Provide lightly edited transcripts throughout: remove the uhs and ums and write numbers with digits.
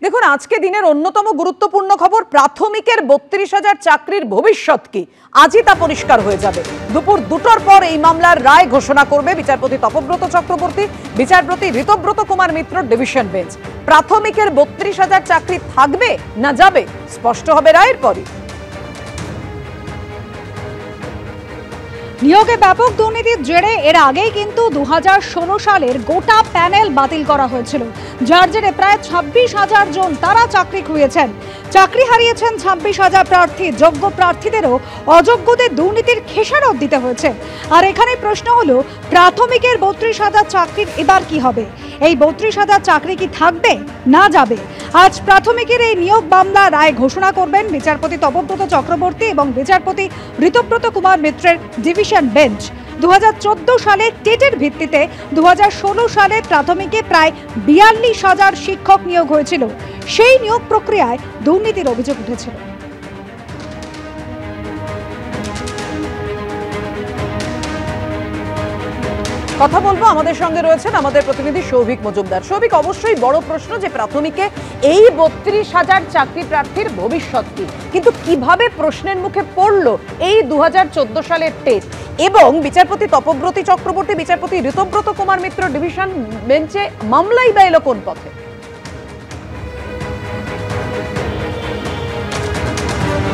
দেখুন, আজকে দিনের অন্যতম গুরুত্বপূর্ণ খবর, প্রাথমিকের ৩২,০০০ চাকরির ভবিষ্যৎ কি আজই তা পরিষ্কার হয়ে যাবে। দুপুর ২টোর পর এই মামলার রায় ঘোষণা করবে বিচারপতি তপব্রত চক্রবর্তী, বিচারপতি ঋতব্রত কুমার মিত্র ডিভিশন বেঞ্চ। প্রাথমিকের ৩২,০০০ চাকরি থাকবে না যাবে স্পষ্ট হবে রায়ের পরই। নিয়োগে ব্যাপক দুর্নীতির জেরে এর আগেই কিন্তু ২০১৬ সালের গোটা প্যানেল বাতিল করা হয়েছিল, যার জেরে প্রায় ২৬,০০০ জন তারা চাকরি খুইয়েছেন। চাকরি হারিয়েছেন ২৬,০০০ প্রার্থী। যোগ্য প্রার্থীদেরও অযোগ্যদের দুর্নীতির খেসারত দিতে হয়েছে। আর এখানে প্রশ্ন হলো, প্রাথমিকের ৩২,০০০ চাকরির এবার কি হবে? এই ৩২,০০০ চাকরি কি থাকবে না যাবে? আজ প্রাথমিকের এই নিয়োগ মামলা রায় ঘোষণা করবেন বিচারপতি তপব্রত চক্রবর্তী এবং বিচারপতি ঋতব্রত কুমার মিত্রের ডিভিশন বেঞ্চ। ২০১৪ সালে টেটের ভিত্তিতে ২০১৬ সালে প্রাথমিকে প্রায় ৪২,০০০ শিক্ষক নিয়োগ হয়েছিল। সেই নিয়োগ প্রক্রিয়ায় দুর্নীতির অভিযোগ উঠেছিল। কথা বলবো, আমাদের সঙ্গে রয়েছেন আমাদের প্রতিনিধি সৌভিক মজুমদার। সৌভিক, অবশ্যই বড় প্রশ্ন যে প্রাথমিকে এই ৩২,০০০ চাকরি প্রার্থীর ভবিষ্যৎ কি, কিন্তু কিভাবে প্রশ্নের মুখে পড়ল এই ২০১৪ সালের টেট, এবং বিচারপতি তপব্রত চক্রবর্তী, বিচারপতি ঋতব্রত কুমার মিত্র ডিভিশন বেঞ্চে মামলাই বা এলো কোন পথে?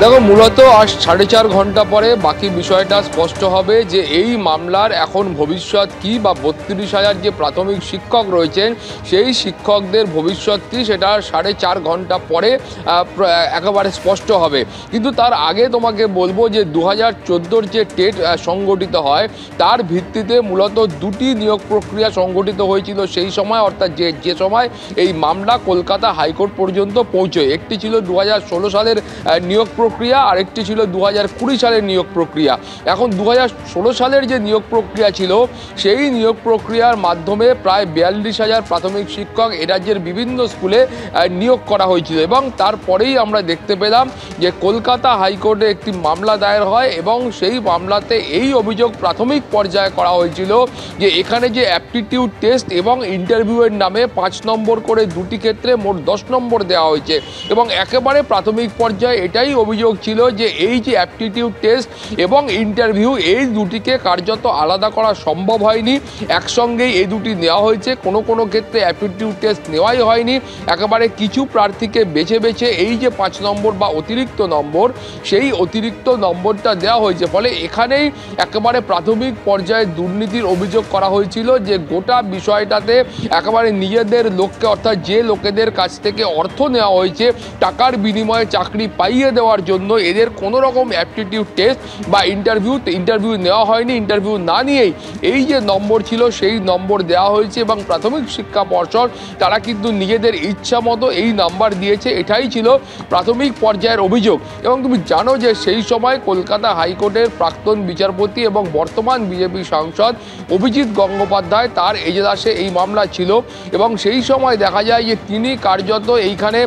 দেখো, মূলত আজ ৪.৫ ঘন্টা পরে বাকি বিষয়টা স্পষ্ট হবে যে এই মামলার এখন ভবিষ্যৎ কি, বা ৩২,০০০ যে প্রাথমিক শিক্ষক রয়েছেন সেই শিক্ষকদের ভবিষ্যৎ কি, সেটা ৪.৫ ঘন্টা পরে একেবারে স্পষ্ট হবে। কিন্তু তার আগে তোমাকে বলবো যে ২০১৪ যে টেট সংগঠিত হয় তার ভিত্তিতে মূলত দুটি নিয়োগ প্রক্রিয়া সংগঠিত হয়েছিল সেই সময়, অর্থাৎ যে সময় এই মামলা কলকাতা হাইকোর্ট পর্যন্ত পৌঁছয়। একটি ছিল ২০১৬ সালের নিয়োগ প্রক্রিয়া, আরেকটি ছিল ২০২০ সালের নিয়োগ প্রক্রিয়া। এখন ২০১৬ সালের যে নিয়োগ প্রক্রিয়া ছিল সেই নিয়োগ প্রক্রিয়ার মাধ্যমে প্রায় ৪২,০০০ প্রাথমিক শিক্ষক এ রাজ্যের বিভিন্ন স্কুলে নিয়োগ করা হয়েছিল, এবং তারপরেই আমরা দেখতে পেলাম যে কলকাতা হাইকোর্টে একটি মামলা দায়ের হয়, এবং সেই মামলাতে এই অভিযোগ প্রাথমিক পর্যায়ে করা হয়েছিল যে এখানে যে অ্যাপটিটিউড টেস্ট এবং ইন্টারভিউয়ের নামে ৫ নম্বর করে দুটি ক্ষেত্রে মোট ১০ নম্বর দেওয়া হয়েছে, এবং একেবারে প্রাথমিক পর্যায়ে এটাই অভিযোগ ছিল যে এই যে অ্যাপটিটিউড টেস্ট এবং ইন্টারভিউ এই দুটিকে কার্যত আলাদা করা সম্ভব হয়নি, একসঙ্গেই এই দুটি নেওয়া হয়েছে। কোনো ক্ষেত্রে অ্যাপটিটিউড টেস্ট নেওয়াই হয়নি, একেবারে কিছু প্রার্থীকে বেছে বেছে এই যে ৫ নম্বর বা অতিরিক্ত নম্বর, সেই অতিরিক্ত নম্বরটা দেওয়া হয়েছে। ফলে এখানেই একেবারে প্রাথমিক পর্যায়ে দুর্নীতির অভিযোগ করা হয়েছিল যে গোটা বিষয়টাতে একেবারে নিজেদের লোককে, অর্থাৎ যে লোকেদের কাছ থেকে অর্থ নেওয়া হয়েছে টাকার বিনিময়ে চাকরি পাইয়ে দেওয়ার জন্য, এদের কোনো রকম অ্যাপটিটিউড টেস্ট বা ইন্টারভিউ নেওয়া হয়নি। ইন্টারভিউ না নিয়েই এই যে নম্বর ছিল সেই নম্বর দেওয়া হয়েছে, এবং প্রাথমিক শিক্ষা পর্ষদ তারা কিন্তু নিজেদের ইচ্ছা মতো এই নাম্বার দিয়েছে, এটাই ছিল প্রাথমিক পর্যায়ের অভিযোগ। এবং তুমি জানো যে সেই সময় কলকাতা হাইকোর্টের প্রাক্তন বিচারপতি এবং বর্তমান বিজেপি সাংসদ অভিজিৎ গঙ্গোপাধ্যায়, তার এজলাসে এই মামলা ছিল, এবং সেই সময় দেখা যায় যে তিনি কার্যত এইখানে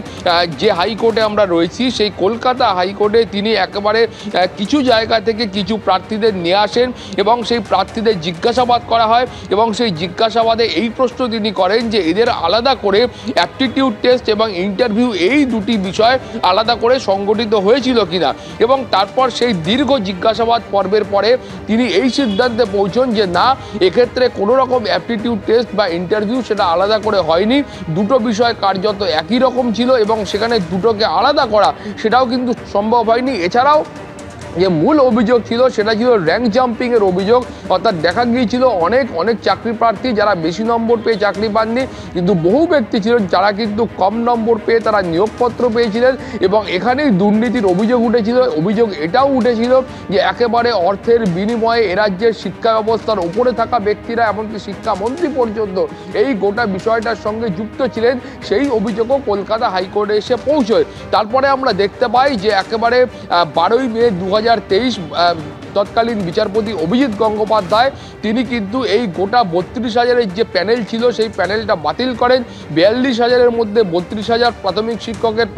যে হাইকোর্টে আমরা রয়েছি সেই কলকাতা হাইকোর্টে তিনি একেবারে কিছু জায়গা থেকে কিছু প্রার্থীদের নিয়ে আসেন, এবং সেই প্রার্থীদের জিজ্ঞাসাবাদ করা হয়, এবং সেই জিজ্ঞাসাবাদে এই প্রশ্ন তিনি করেন যে এদের আলাদা করে অ্যাপটিটিউড টেস্ট এবং ইন্টারভিউ এই দুটি বিষয় আলাদা করে সংগঠিত হয়েছিল কিনা। এবং তারপর সেই দীর্ঘ জিজ্ঞাসাবাদ পর্বের পরে তিনি এই সিদ্ধান্তে পৌঁছন যে না, এক্ষেত্রে কোনো রকম অ্যাপটিটিউড টেস্ট বা ইন্টারভিউ সেটা আলাদা করে হয়নি, দুটো বিষয় কার্যত একই রকম ছিল, এবং সেখানে দুটোকে আলাদা করা সেটাও কিন্তু সম্ভব হয়নি। এছাড়াও যে মূল অভিযোগ ছিল সেটা ছিল র্যাঙ্ক জাম্পিংয়ের অভিযোগ, অর্থাৎ দেখা গিয়েছিল অনেক চাকরি প্রার্থী যারা বেশি নম্বর পেয়ে চাকরি পাননি, কিন্তু বহু ব্যক্তি ছিলেন যারা কিন্তু কম নম্বর পেয়ে তারা নিয়োগপত্র পেয়েছিলেন, এবং এখানেই দুর্নীতির অভিযোগ উঠেছিল। অভিযোগ এটাও উঠেছিল যে একেবারে অর্থের বিনিময়ে এ রাজ্যের শিক্ষা ব্যবস্থার উপরে থাকা ব্যক্তিরা, এমনকি শিক্ষামন্ত্রী পর্যন্ত এই গোটা বিষয়টার সঙ্গে যুক্ত ছিলেন। সেই অভিযোগও কলকাতা হাইকোর্টে এসে পৌঁছয়। তারপরে আমরা দেখতে পাই যে একেবারে 12ই মে ২০২৩ তৎকালীন বিচারপতি অভিজিৎ গঙ্গোপাধ্যায় তিনি কিন্তু এই গোটা 32,000-এর যে প্যানেল ছিল সেই প্যানেলটা বাতিল করেন। 42,000-এর মধ্যে 32,000 প্রাথমিক শিক্ষকের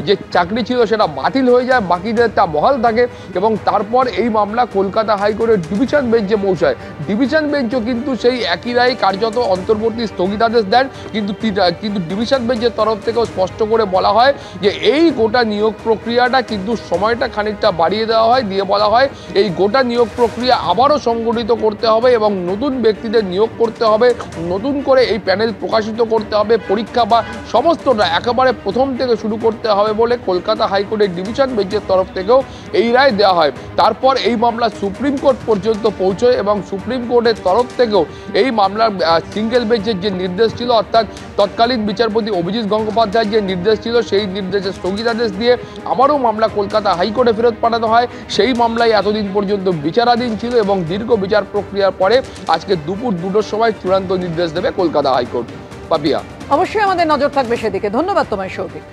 যে চাকরি ছিল সেটা বাতিল হয়ে যায়, বাকিদের তা বহাল থাকে। এবং তারপর এই মামলা কলকাতা হাইকোর্টের ডিভিশন বেঞ্চে পৌঁছায়। ডিভিশন বেঞ্চও কিন্তু সেই একই রায় কার্যত অন্তর্বর্তী স্থগিতাদেশ দেন, কিন্তু ডিভিশন বেঞ্চের তরফ থেকেও স্পষ্ট করে বলা হয় যে এই গোটা নিয়োগ প্রক্রিয়াটা কিন্তু সময়টা খানিকটা বাড়িয়ে দেওয়া হয়, দিয়ে বলা হয় এই গোটা নিয়োগ প্রক্রিয়া আবারও সংগঠিত করতে হবে এবং নতুন ব্যক্তিদের নিয়োগ করতে হবে, নতুন করে এই প্যানেল প্রকাশিত করতে হবে, পরীক্ষা বা সমস্তটা একেবারে প্রথম থেকে শুরু করতে হবে বলে কলকাতা হাইকোর্টের ডিভিশন বেঞ্চের তরফ থেকেও এই রায় দেওয়া হয়। তারপর এই মামলা সুপ্রিম কোর্ট পর্যন্ত পৌঁছয় এবং সুপ্রিম কোর্টের তরফ থেকেও এই মামলার সিঙ্গেল বেঞ্চের যে নির্দেশ ছিল, অর্থাৎ তৎকালীন বিচারপতি অভিজিৎ গঙ্গোপাধ্যায়ের যে নির্দেশ ছিল সেই নির্দেশে স্থগিতাদেশ দিয়ে আবারও মামলা কলকাতা হাইকোর্টে ফেরত পাঠানো হয়। সেই মামলায় এতদিন পর্যন্ত বিচারাধীন ছিল এবং দীর্ঘ বিচার প্রক্রিয়ার পরে আজকে দুপুর 2টার সময় চূড়ান্ত নির্দেশ দেবে কলকাতা হাইকোর্ট। পাপিয়া, অবশ্যই আমাদের নজর থাকবে সেদিকে। ধন্যবাদ তোমায় সৌভিক।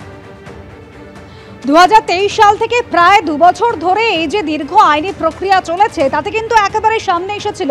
2023 সাল থেকে প্রায় 2 বছর ধরে এই যে দীর্ঘ আইনি প্রক্রিয়া চলেছে তাতে কিন্তু একেবারে সামনে এসেছিল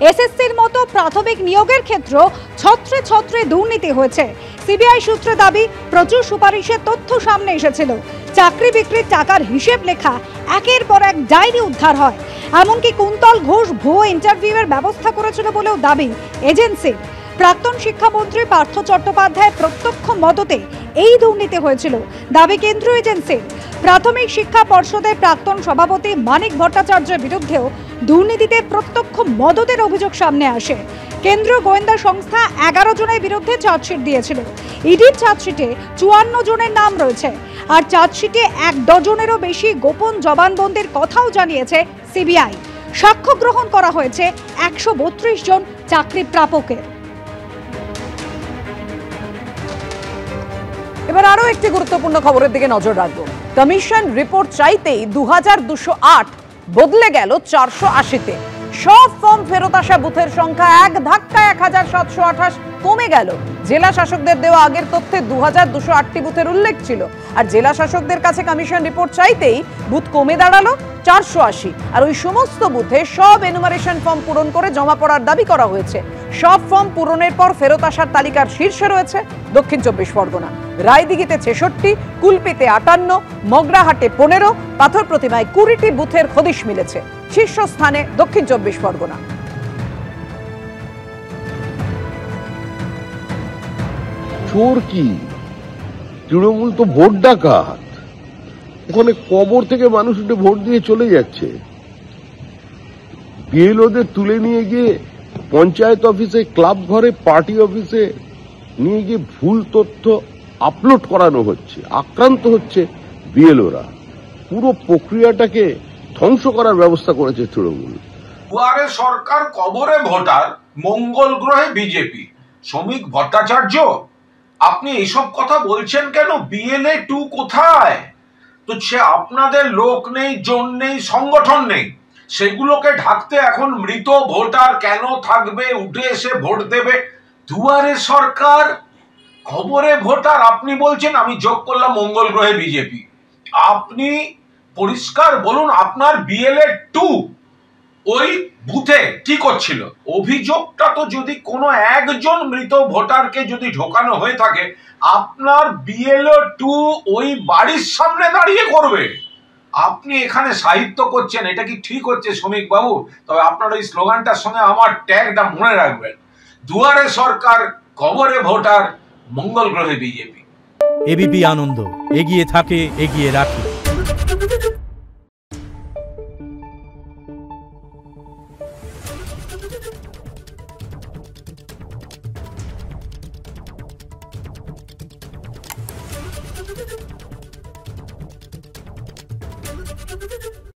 এসএসসির মতো প্রাথমিক নিয়োগের ক্ষেত্র ছত্রে ছত্রে দুর্নীতি হয়েছে। সিবিআই সূত্রে দাবি প্রচুর সুপারিশের তথ্য সামনে এসেছিল। চাকরি বিক্রির টাকার হিসেব লেখা একের পর এক ডায়েরি উদ্ধার হয়। এমনকি কুন্তল ঘোষ ভুয়ো ইন্টারভিউয়ের ব্যবস্থা করেছিল বলেও দাবি এজেন্সির। প্রাক্তন শিক্ষামন্ত্রী পার্থ চট্টোপাধ্যায়ের প্রত্যক্ষ মদতে এই দুর্নীতি হয়েছিল দাবি কেন্দ্রীয় এজেন্সির। প্রাথমিক শিক্ষা পর্ষদের প্রাক্তন সভাপতি মানিক ভট্টাচার্যের বিরুদ্ধেও দুর্নীতিতে প্রত্যক্ষ মদতের অভিযোগ সামনে আসে। কেন্দ্রীয় গোয়েন্দা সংস্থা 11 জনের বিরুদ্ধে চার্জশিট দিয়েছিল। ইডির চার্জশিটে 54 জনের নাম রয়েছে, আর চার্জশিটে 1 ডজনেরও বেশি গোপন জবানবন্দির কথাও জানিয়েছে সিবিআই। সাক্ষ্য গ্রহণ করা হয়েছে 132 জন চাকরি প্রাপকের। এবার আরো একটি গুরুত্বপূর্ণ খবরের দিকে নজর রাখবো। কমিশন রিপোর্ট চাইতেই 2208 বদলে গেল 480-তে। সব ফর্ম ফেরত আসা বুথের সংখ্যা এক ধাক্কায় 1728 কমে গেল। জেলা শাসকদের দেওয়া আগের তথ্যে 2208টি বুথের উল্লেখ ছিল, আর জেলা শাসকদের কাছে কমিশন রিপোর্ট চাইতেই বুথ কমে দাঁড়ালো 480। আর ওই সমস্ত বুথে সব এনুমারেশন ফর্ম পূরণ করে জমা পড়ার দাবি করা হয়েছে। সব ফর্ম পূরণের পর ফেরত আসার তালিকার শীর্ষে রয়েছে দক্ষিণ 24 পরগনা। রায়দিঘিতে 66, কুলপিতে 58, মগরাহাটে 15, পাথর প্রতিমায় 20টি বুথের হদিশ মিলেছে। শীর্ষস্থানে দক্ষিণ 24 পরগনা। চোর কি? তৃণমূল তো ভোট ডাকাত। ওখানে কবর থেকে মানুষ উঠে ভোট দিয়ে চলে যাচ্ছে। বিএলওদের তুলে নিয়ে গিয়ে পঞ্চায়েত অফিসে, ক্লাব ঘরে, পার্টি অফিসে নিয়ে গিয়ে ভুল তথ্য আপলোড করানো হচ্ছে। আক্রান্ত হচ্ছে বিএলওরা। পুরো প্রক্রিয়াটাকে ধ্বংস করার ব্যবস্থা করেছে তৃণমূল। দুয়ারে সরকার, কবরে ভোটার, মঙ্গল গ্রহে বিজেপি। শ্রমিক ভট্টাচার্য, আপনি এইসব কথা বলছেন কেন? বিএলএ 2 কোথায়? তো সে আপনাদের লোক নেই, জন নেই, সংগঠন নেই, সেগুলোকে ঢাকতে এখন মৃত ভোটার কেন থাকবে? উঠে এসে ভোট দেবে। দুয়ারে সরকার, খবরে ভোটার, আপনি বলছেন, আমি যোগ করলাম মঙ্গল গ্রহে বিজেপি। আপনি পরিষ্কার বলুন, আপনার বিএলএ 2 ওই বুথে কি করছিল? অভিযোগটা তো যদি কোনো একজন মৃত ভোটারকে যদি ঢোকানো হয়ে থাকে, আপনার বিএলএ 2 ওই বাড়ির সামনে দাঁড়িয়ে করবে। আপনি এখানে সাহিত্য করছেন, এটা কি ঠিক হচ্ছে শ্রমিক বাবু? তবে আপনার ওই স্লোগানটার সঙ্গে আমার ট্যাগটা মনে রাখবেন, দুয়ারে সরকার, কবরে ভোটার, মঙ্গল গ্রহে বিজেপি। এবিপি আনন্দ, এগিয়ে থাকে, এগিয়ে রাখে। Thank you.